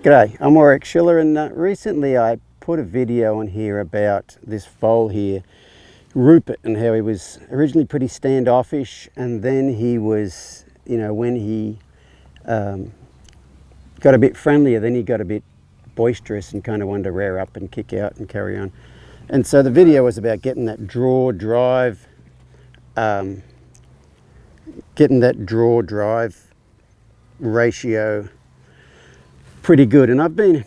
G'day, I'm Warwick Schiller, and recently I put a video on here about this foal here, Rupert, and how he was originally pretty standoffish, and then he was, when he got a bit friendlier, then he got a bit boisterous and kind of wanted to rear up and kick out and carry on. And so the video was about getting that draw-drive, ratio pretty good. And I've been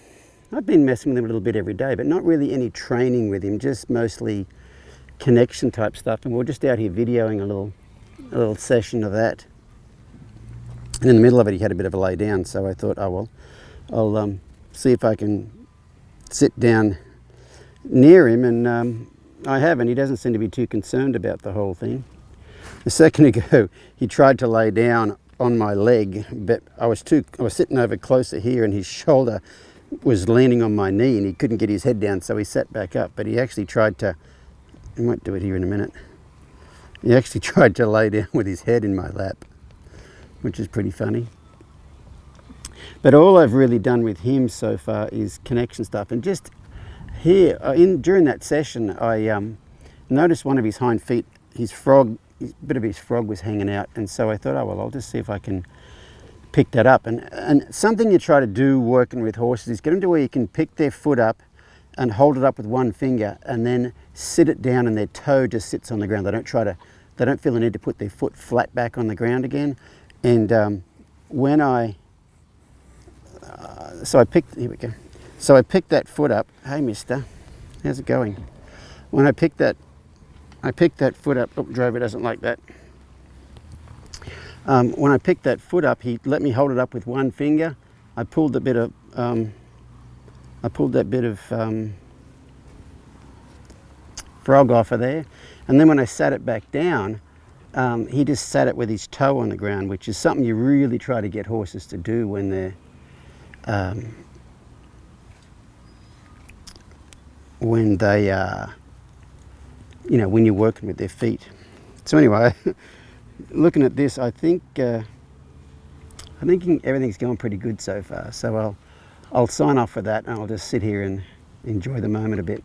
messing with him a little bit every day, but not really any training with him, just mostly connection type stuff. And we're just out here videoing a little session of that. And in the middle of it, he had a bit of a lay down, so I thought, oh well, I'll see if I can sit down near him, and I have, and he doesn't seem to be too concerned about the whole thing. A second ago, he tried to lay down on my leg, but I was sitting over closer here, and his shoulder was leaning on my knee, and he couldn't get his head down, so he sat back up. But he actually tried to, I might do it here in a minute, he actually tried to lay down with his head in my lap, which is pretty funny. But all I've really done with him so far is connection stuff. And just here, during that session, I noticed one of his hind feet, a bit of his frog was hanging out, and so I thought, oh well, I'll just see if I can pick that up. And something you try to do working with horses is get them to where you can pick their foot up and hold it up with one finger, and then sit it down, and their toe just sits on the ground. They don't feel the need to put their foot flat back on the ground again. And here we go. So I picked that foot up. Hey, mister, how's it going? When I picked that foot up. Oh, Drover doesn't like that. When I picked that foot up, he let me hold it up with one finger. I pulled that bit of frog off of there, and then when I sat it back down, he just sat it with his toe on the ground, which is something you really try to get horses to do when they're when you're working with their feet. So anyway, looking at this, I think everything's going pretty good so far. So I'll sign off for that, and I'll just sit here and enjoy the moment a bit.